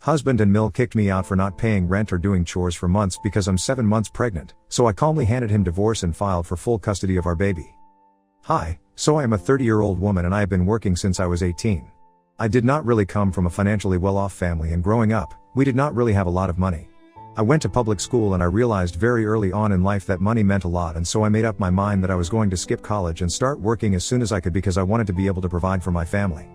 Husband and Mill kicked me out for not paying rent or doing chores for months because I'm 7 months pregnant, so I calmly handed him divorce and filed for full custody of our baby. Hi, so I am a 30-year-old woman and I have been working since I was 18. I did not really come from a financially well-off family, and growing up, we did not really have a lot of money. I went to public school and I realized very early on in life that money meant a lot, and so I made up my mind that I was going to skip college and start working as soon as I could because I wanted to be able to provide for my family.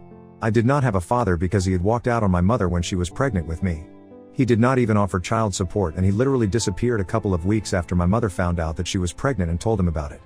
I did not have a father because he had walked out on my mother when she was pregnant with me. He did not even offer child support, and he literally disappeared a couple of weeks after my mother found out that she was pregnant and told him about it.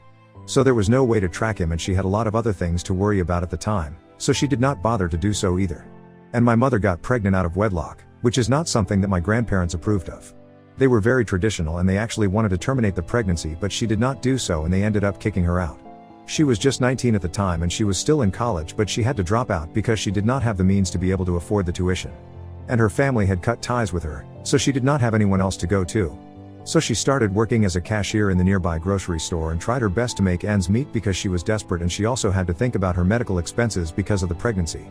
So there was no way to track him, and she had a lot of other things to worry about at the time, so she did not bother to do so either. And my mother got pregnant out of wedlock, which is not something that my grandparents approved of. They were very traditional and they actually wanted to terminate the pregnancy, but she did not do so and they ended up kicking her out. She was just 19 at the time and she was still in college, but she had to drop out because she did not have the means to be able to afford the tuition. And her family had cut ties with her, so she did not have anyone else to go to. So she started working as a cashier in the nearby grocery store and tried her best to make ends meet because she was desperate, and she also had to think about her medical expenses because of the pregnancy.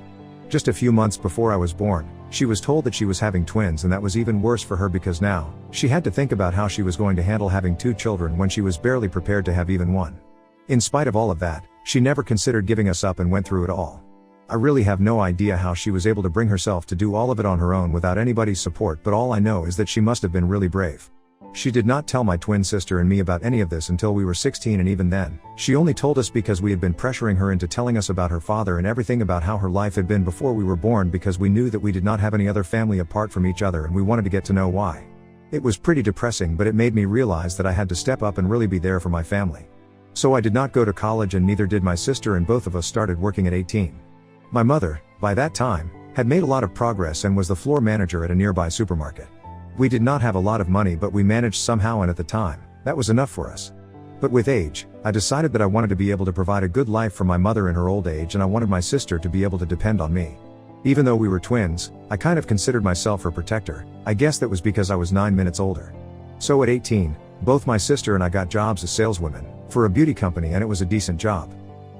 Just a few months before I was born, she was told that she was having twins, and that was even worse for her because now, she had to think about how she was going to handle having 2 children when she was barely prepared to have even one. In spite of all of that, she never considered giving us up and went through it all. I really have no idea how she was able to bring herself to do all of it on her own without anybody's support, but all I know is that she must have been really brave. She did not tell my twin sister and me about any of this until we were 16, and even then, she only told us because we had been pressuring her into telling us about her father and everything about how her life had been before we were born, because we knew that we did not have any other family apart from each other and we wanted to get to know why. It was pretty depressing, but it made me realize that I had to step up and really be there for my family. So I did not go to college and neither did my sister, and both of us started working at 18. My mother, by that time, had made a lot of progress and was the floor manager at a nearby supermarket. We did not have a lot of money, but we managed somehow, and at the time, that was enough for us. But with age, I decided that I wanted to be able to provide a good life for my mother in her old age, and I wanted my sister to be able to depend on me. Even though we were twins, I kind of considered myself her protector. I guess that was because I was 9 minutes older. So at 18, both my sister and I got jobs as saleswomen for a beauty company, and it was a decent job.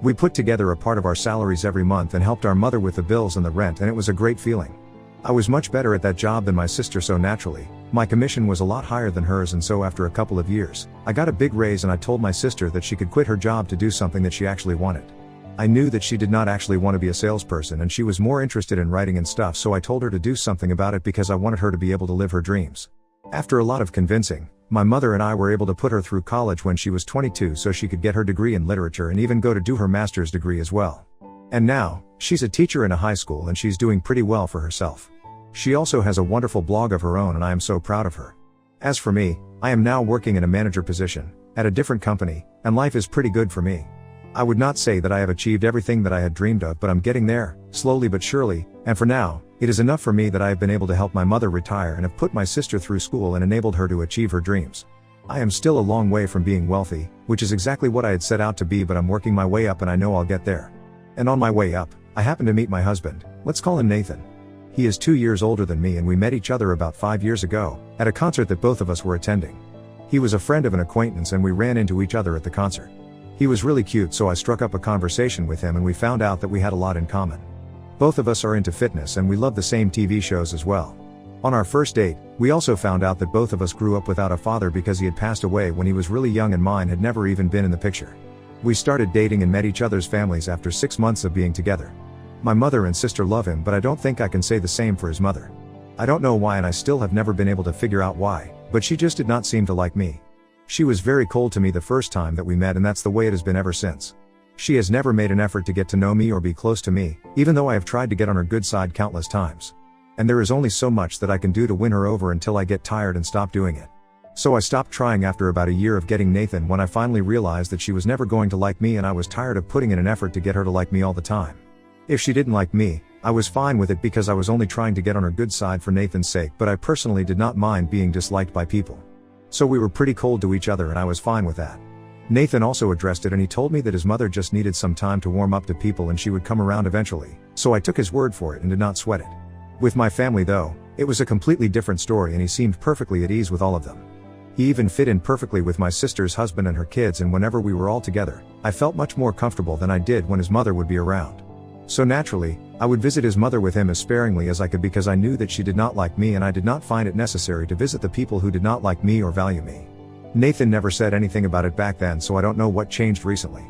We put together a part of our salaries every month and helped our mother with the bills and the rent, and it was a great feeling. I was much better at that job than my sister, so naturally, my commission was a lot higher than hers, and so after a couple of years, I got a big raise and I told my sister that she could quit her job to do something that she actually wanted. I knew that she did not actually want to be a salesperson and she was more interested in writing and stuff, so I told her to do something about it because I wanted her to be able to live her dreams. After a lot of convincing, my mother and I were able to put her through college when she was 22 so she could get her degree in literature and even go to do her master's degree as well. And now, she's a teacher in a high school and she's doing pretty well for herself. She also has a wonderful blog of her own and I am so proud of her. As for me, I am now working in a manager position, at a different company, and life is pretty good for me. I would not say that I have achieved everything that I had dreamed of, but I'm getting there, slowly but surely, and for now, it is enough for me that I have been able to help my mother retire and have put my sister through school and enabled her to achieve her dreams. I am still a long way from being wealthy, which is exactly what I had set out to be, but I'm working my way up and I know I'll get there. And on my way up, I happened to meet my husband. Let's call him Nathan. He is 2 years older than me and we met each other about 5 years ago, at a concert that both of us were attending. He was a friend of an acquaintance and we ran into each other at the concert. He was really cute, so I struck up a conversation with him and we found out that we had a lot in common. Both of us are into fitness and we love the same TV shows as well. On our first date, we also found out that both of us grew up without a father because he had passed away when he was really young and mine had never even been in the picture. We started dating and met each other's families after 6 months of being together. My mother and sister love him, but I don't think I can say the same for his mother. I don't know why, and I still have never been able to figure out why, but she just did not seem to like me. She was very cold to me the first time that we met, and that's the way it has been ever since. She has never made an effort to get to know me or be close to me, even though I have tried to get on her good side countless times. And there is only so much that I can do to win her over until I get tired and stop doing it. So I stopped trying after about a year of getting Nathan, when I finally realized that she was never going to like me and I was tired of putting in an effort to get her to like me all the time. If she didn't like me, I was fine with it because I was only trying to get on her good side for Nathan's sake, but I personally did not mind being disliked by people. So we were pretty cold to each other and I was fine with that. Nathan also addressed it and he told me that his mother just needed some time to warm up to people and she would come around eventually, so I took his word for it and did not sweat it. With my family though, it was a completely different story and he seemed perfectly at ease with all of them. He even fit in perfectly with my sister's husband and her kids, and whenever we were all together, I felt much more comfortable than I did when his mother would be around. So naturally, I would visit his mother with him as sparingly as I could because I knew that she did not like me and I did not find it necessary to visit the people who did not like me or value me. Nathan never said anything about it back then, so I don't know what changed recently.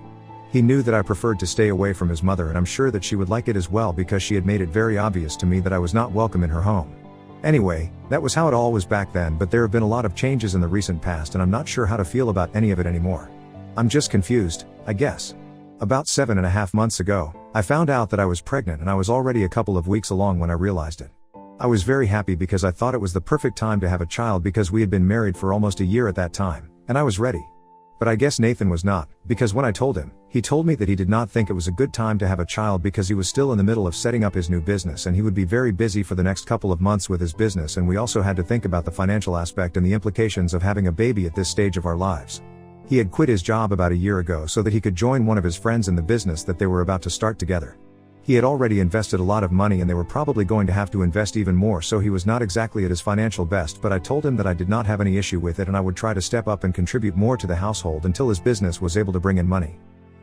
He knew that I preferred to stay away from his mother, and I'm sure that she would like it as well because she had made it very obvious to me that I was not welcome in her home. Anyway, that was how it all was back then, but there have been a lot of changes in the recent past and I'm not sure how to feel about any of it anymore. I'm just confused, I guess. About 7.5 months ago, I found out that I was pregnant and I was already a couple of weeks along when I realized it. I was very happy because I thought it was the perfect time to have a child because we had been married for almost a year at that time, and I was ready. But I guess Nathan was not, because when I told him, he told me that he did not think it was a good time to have a child because he was still in the middle of setting up his new business and he would be very busy for the next couple of months with his business, and we also had to think about the financial aspect and the implications of having a baby at this stage of our lives. He had quit his job about a year ago so that he could join one of his friends in the business that they were about to start together. He had already invested a lot of money and they were probably going to have to invest even more, so he was not exactly at his financial best, but I told him that I did not have any issue with it and I would try to step up and contribute more to the household until his business was able to bring in money.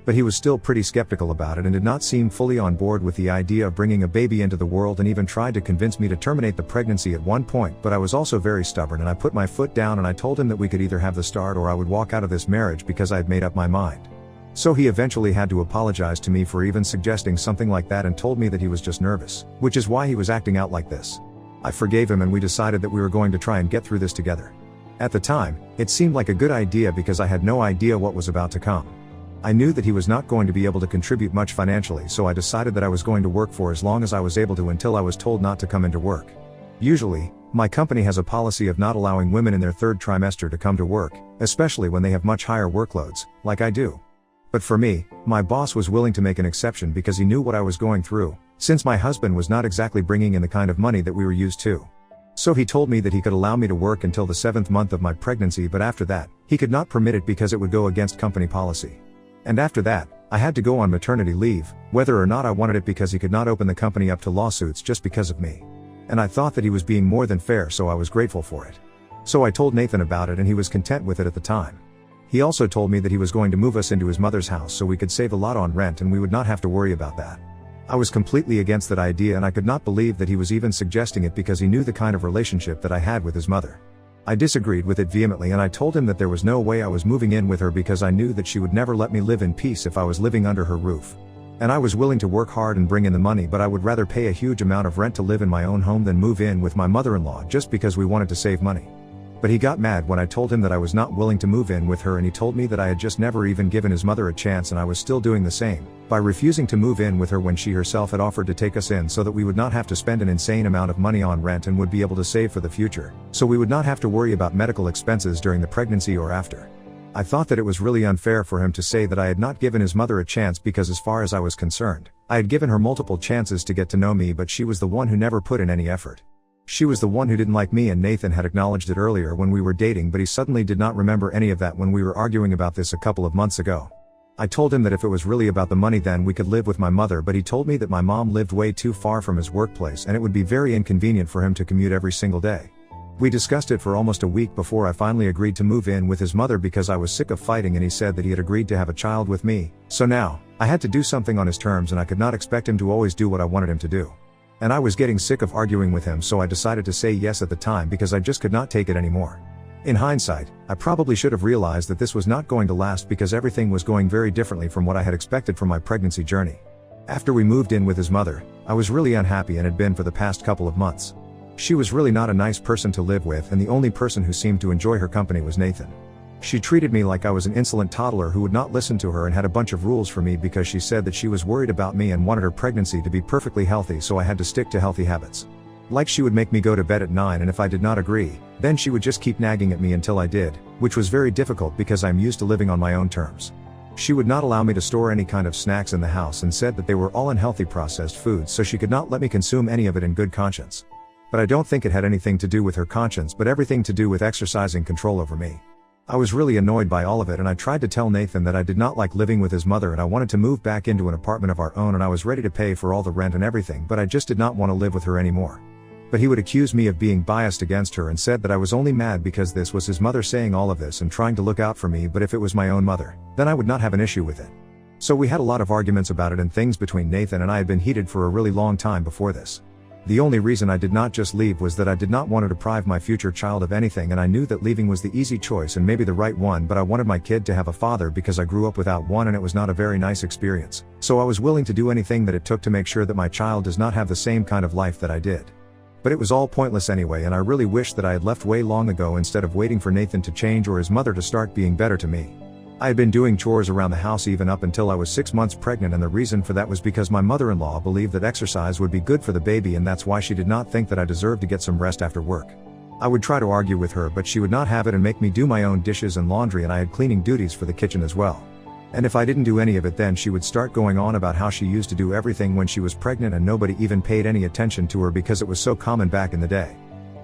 But he was still pretty skeptical about it and did not seem fully on board with the idea of bringing a baby into the world, and even tried to convince me to terminate the pregnancy at one point, but I was also very stubborn and I put my foot down and I told him that we could either have the start or I would walk out of this marriage because I had made up my mind. So he eventually had to apologize to me for even suggesting something like that and told me that he was just nervous, which is why he was acting out like this. I forgave him and we decided that we were going to try and get through this together. At the time, it seemed like a good idea because I had no idea what was about to come. I knew that he was not going to be able to contribute much financially, so I decided that I was going to work for as long as I was able to until I was told not to come into work. Usually, my company has a policy of not allowing women in their third trimester to come to work, especially when they have much higher workloads, like I do. But for me, my boss was willing to make an exception because he knew what I was going through, since my husband was not exactly bringing in the kind of money that we were used to. So he told me that he could allow me to work until the 7th month of my pregnancy, but after that, he could not permit it because it would go against company policy. And after that, I had to go on maternity leave, whether or not I wanted it, because he could not open the company up to lawsuits just because of me. And I thought that he was being more than fair, so I was grateful for it. So I told Nathan about it and he was content with it at the time. He also told me that he was going to move us into his mother's house so we could save a lot on rent and we would not have to worry about that. I was completely against that idea and I could not believe that he was even suggesting it because he knew the kind of relationship that I had with his mother. I disagreed with it vehemently and I told him that there was no way I was moving in with her because I knew that she would never let me live in peace if I was living under her roof. And I was willing to work hard and bring in the money, but I would rather pay a huge amount of rent to live in my own home than move in with my mother-in-law just because we wanted to save money. But he got mad when I told him that I was not willing to move in with her, and he told me that I had just never even given his mother a chance and I was still doing the same, by refusing to move in with her when she herself had offered to take us in so that we would not have to spend an insane amount of money on rent and would be able to save for the future, so we would not have to worry about medical expenses during the pregnancy or after. I thought that it was really unfair for him to say that I had not given his mother a chance because as far as I was concerned, I had given her multiple chances to get to know me, but she was the one who never put in any effort. She was the one who didn't like me, and Nathan had acknowledged it earlier when we were dating, but he suddenly did not remember any of that when we were arguing about this a couple of months ago. I told him that if it was really about the money then we could live with my mother, but he told me that my mom lived way too far from his workplace and it would be very inconvenient for him to commute every single day. We discussed it for almost a week before I finally agreed to move in with his mother because I was sick of fighting, and he said that he had agreed to have a child with me, so now, I had to do something on his terms and I could not expect him to always do what I wanted him to do. And I was getting sick of arguing with him, so I decided to say yes at the time because I just could not take it anymore. In hindsight, I probably should have realized that this was not going to last because everything was going very differently from what I had expected from my pregnancy journey. After we moved in with his mother, I was really unhappy and had been for the past couple of months. She was really not a nice person to live with, and the only person who seemed to enjoy her company was Nathan. She treated me like I was an insolent toddler who would not listen to her and had a bunch of rules for me because she said that she was worried about me and wanted her pregnancy to be perfectly healthy, so I had to stick to healthy habits. Like she would make me go to bed at 9, and if I did not agree, then she would just keep nagging at me until I did, which was very difficult because I'm used to living on my own terms. She would not allow me to store any kind of snacks in the house and said that they were all unhealthy processed foods, so she could not let me consume any of it in good conscience. But I don't think it had anything to do with her conscience, but everything to do with exercising control over me. I was really annoyed by all of it, and I tried to tell Nathan that I did not like living with his mother and I wanted to move back into an apartment of our own, and I was ready to pay for all the rent and everything, but I just did not want to live with her anymore. But he would accuse me of being biased against her and said that I was only mad because this was his mother saying all of this and trying to look out for me, but if it was my own mother, then I would not have an issue with it. So we had a lot of arguments about it, and things between Nathan and I had been heated for a really long time before this. The only reason I did not just leave was that I did not want to deprive my future child of anything, and I knew that leaving was the easy choice and maybe the right one, but I wanted my kid to have a father because I grew up without one and it was not a very nice experience. So I was willing to do anything that it took to make sure that my child does not have the same kind of life that I did. But it was all pointless anyway, and I really wish that I had left way long ago instead of waiting for Nathan to change or his mother to start being better to me. I had been doing chores around the house even up until I was 6 months pregnant, and the reason for that was because my mother-in-law believed that exercise would be good for the baby, and that's why she did not think that I deserved to get some rest after work. I would try to argue with her, but she would not have it and make me do my own dishes and laundry, and I had cleaning duties for the kitchen as well. And if I didn't do any of it, then she would start going on about how she used to do everything when she was pregnant and nobody even paid any attention to her because it was so common back in the day.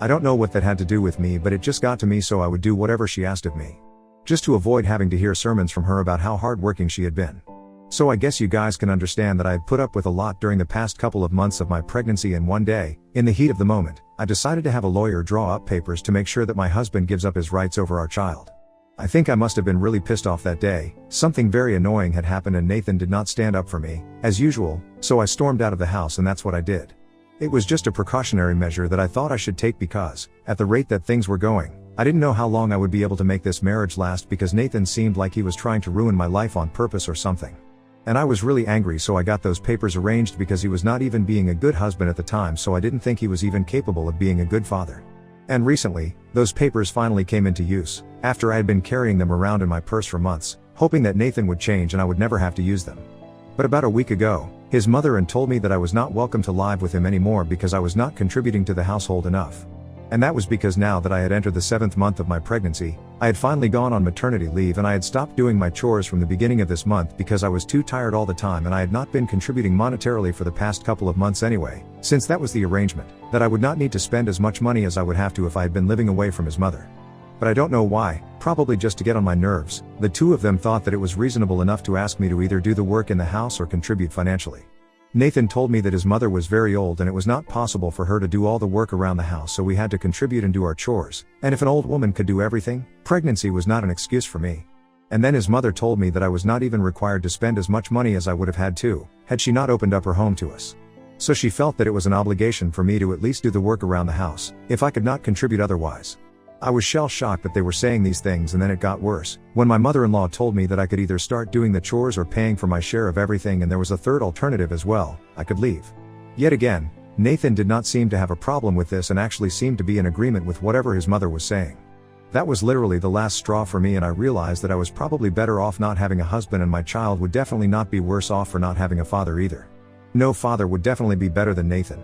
I don't know what that had to do with me, but it just got to me, so I would do whatever she asked of me, just to avoid having to hear sermons from her about how hardworking she had been. So I guess you guys can understand that I had put up with a lot during the past couple of months of my pregnancy, and one day, in the heat of the moment, I decided to have a lawyer draw up papers to make sure that my husband gives up his rights over our child. I think I must have been really pissed off that day. Something very annoying had happened and Nathan did not stand up for me, as usual, so I stormed out of the house, and that's what I did. It was just a precautionary measure that I thought I should take because, at the rate that things were going, I didn't know how long I would be able to make this marriage last, because Nathan seemed like he was trying to ruin my life on purpose or something. And I was really angry, so I got those papers arranged because he was not even being a good husband at the time, so I didn't think he was even capable of being a good father. And recently, those papers finally came into use, after I had been carrying them around in my purse for months, hoping that Nathan would change and I would never have to use them. But about a week ago, his mother told me that I was not welcome to live with him anymore because I was not contributing to the household enough. And that was because now that I had entered the 7th month of my pregnancy, I had finally gone on maternity leave, and I had stopped doing my chores from the beginning of this month because I was too tired all the time, and I had not been contributing monetarily for the past couple of months anyway, since that was the arrangement, that I would not need to spend as much money as I would have to if I had been living away from his mother. But I don't know why, probably just to get on my nerves, the two of them thought that it was reasonable enough to ask me to either do the work in the house or contribute financially. Nathan told me that his mother was very old and it was not possible for her to do all the work around the house, so we had to contribute and do our chores, and if an old woman could do everything, pregnancy was not an excuse for me. And then his mother told me that I was not even required to spend as much money as I would have had to, had she not opened up her home to us. So she felt that it was an obligation for me to at least do the work around the house, if I could not contribute otherwise. I was shell-shocked that they were saying these things, and then it got worse, when my mother-in-law told me that I could either start doing the chores or paying for my share of everything, and there was a third alternative as well: I could leave. Yet again, Nathan did not seem to have a problem with this and actually seemed to be in agreement with whatever his mother was saying. That was literally the last straw for me, and I realized that I was probably better off not having a husband, and my child would definitely not be worse off for not having a father either. No father would definitely be better than Nathan.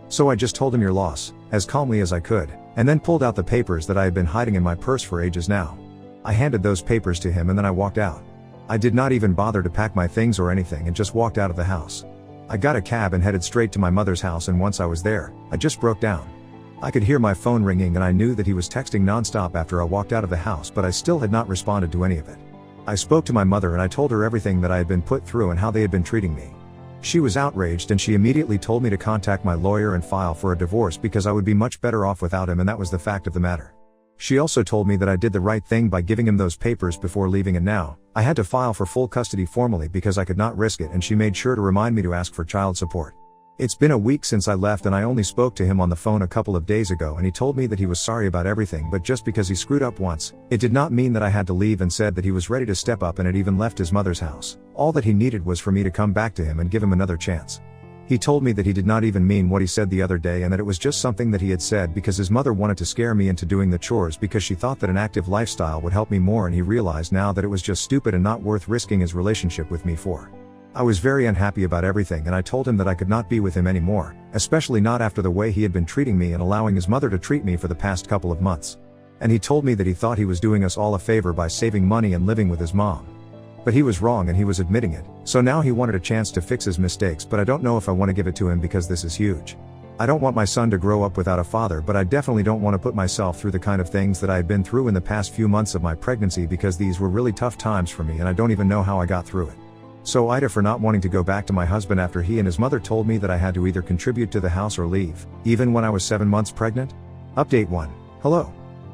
So I just told him your loss, as calmly as I could, and then pulled out the papers that I had been hiding in my purse for ages now. I handed those papers to him and then I walked out. I did not even bother to pack my things or anything and just walked out of the house. I got a cab and headed straight to my mother's house, and once I was there, I just broke down. I could hear my phone ringing and I knew that he was texting nonstop after I walked out of the house, but I still had not responded to any of it. I spoke to my mother and I told her everything that I had been put through and how they had been treating me. She was outraged and she immediately told me to contact my lawyer and file for a divorce because I would be much better off without him, and that was the fact of the matter. She also told me that I did the right thing by giving him those papers before leaving, and now I had to file for full custody formally because I could not risk it, and she made sure to remind me to ask for child support. It's been a week since I left and I only spoke to him on the phone a couple of days ago, and he told me that he was sorry about everything, but just because he screwed up once, it did not mean that I had to leave, and said that he was ready to step up and had even left his mother's house. All that he needed was for me to come back to him and give him another chance. He told me that he did not even mean what he said the other day, and that it was just something that he had said because his mother wanted to scare me into doing the chores because she thought that an active lifestyle would help me more, and he realized now that it was just stupid and not worth risking his relationship with me for. I was very unhappy about everything, and I told him that I could not be with him anymore, especially not after the way he had been treating me and allowing his mother to treat me for the past couple of months. And he told me that he thought he was doing us all a favor by saving money and living with his mom. But he was wrong and he was admitting it, so now he wanted a chance to fix his mistakes, but I don't know if I want to give it to him because this is huge. I don't want my son to grow up without a father, but I definitely don't want to put myself through the kind of things that I had been through in the past few months of my pregnancy, because these were really tough times for me and I don't even know how I got through it. So Ida for not wanting to go back to my husband after he and his mother told me that I had to either contribute to the house or leave, even when I was 7 months pregnant? Update 1. Hello.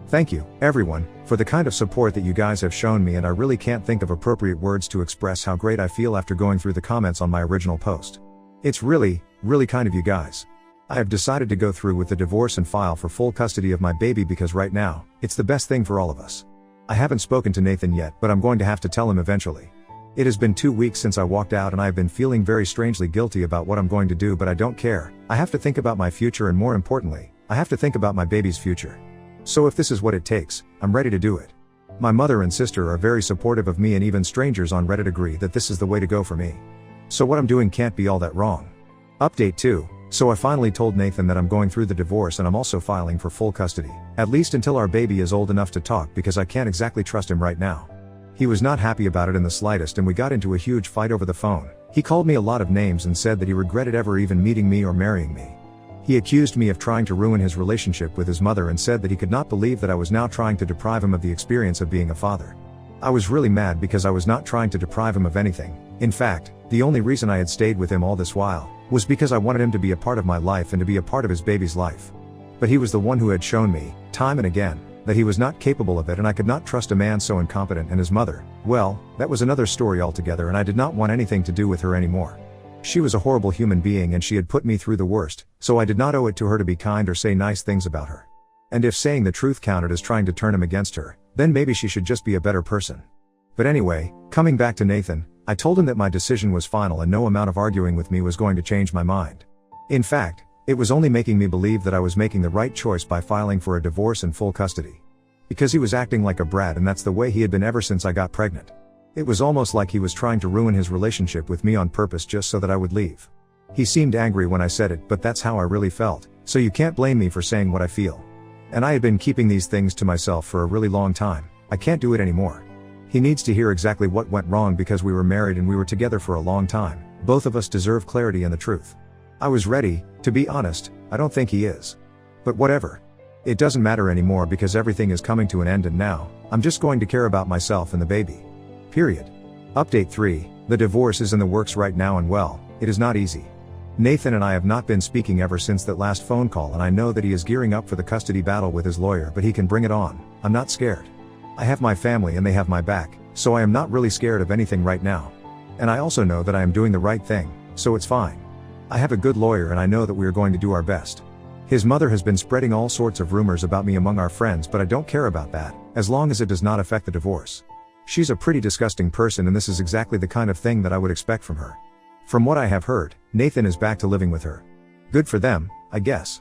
Thank you, everyone, for the kind of support that you guys have shown me, and I really can't think of appropriate words to express how great I feel after going through the comments on my original post. It's really kind of you guys. I have decided to go through with the divorce and file for full custody of my baby because right now, it's the best thing for all of us. I haven't spoken to Nathan yet, but I'm going to have to tell him eventually. It has been 2 weeks since I walked out and I have been feeling very strangely guilty about what I'm going to do, but I don't care. I have to think about my future, and more importantly, I have to think about my baby's future. So if this is what it takes, I'm ready to do it. My mother and sister are very supportive of me, and even strangers on Reddit agree that this is the way to go for me. So what I'm doing can't be all that wrong. Update 2. So I finally told Nathan that I'm going through the divorce and I'm also filing for full custody, at least until our baby is old enough to talk, because I can't exactly trust him right now. He was not happy about it in the slightest, and we got into a huge fight over the phone. He called me a lot of names and said that he regretted ever even meeting me or marrying me. He accused me of trying to ruin his relationship with his mother and said that he could not believe that I was now trying to deprive him of the experience of being a father. I was really mad because I was not trying to deprive him of anything. In fact, the only reason I had stayed with him all this while was because I wanted him to be a part of my life and to be a part of his baby's life. But he was the one who had shown me, time and again, that he was not capable of it, and I could not trust a man so incompetent. And his mother, well, that was another story altogether, and I did not want anything to do with her anymore. She was a horrible human being and she had put me through the worst, so I did not owe it to her to be kind or say nice things about her. And if saying the truth counted as trying to turn him against her, then maybe she should just be a better person. But anyway, coming back to Nathan, I told him that my decision was final and no amount of arguing with me was going to change my mind. In fact, it was only making me believe that I was making the right choice by filing for a divorce and full custody. Because he was acting like a brat, and that's the way he had been ever since I got pregnant. It was almost like he was trying to ruin his relationship with me on purpose just so that I would leave. He seemed angry when I said it, but that's how I really felt, so you can't blame me for saying what I feel. And I had been keeping these things to myself for a really long time. I can't do it anymore. He needs to hear exactly what went wrong because we were married and we were together for a long time. Both of us deserve clarity and the truth. I was ready, to be honest. I don't think he is. But whatever. It doesn't matter anymore because everything is coming to an end, and now, I'm just going to care about myself and the baby. Period. Update 3. The divorce is in the works right now, and well, it is not easy. Nathan and I have not been speaking ever since that last phone call, and I know that he is gearing up for the custody battle with his lawyer, but he can bring it on. I'm not scared. I have my family and they have my back, so I am not really scared of anything right now. And I also know that I am doing the right thing, so it's fine. I have a good lawyer and I know that we are going to do our best. His mother has been spreading all sorts of rumors about me among our friends, but I don't care about that, as long as it does not affect the divorce. She's a pretty disgusting person, and this is exactly the kind of thing that I would expect from her. From what I have heard, Nathan is back to living with her. Good for them, I guess.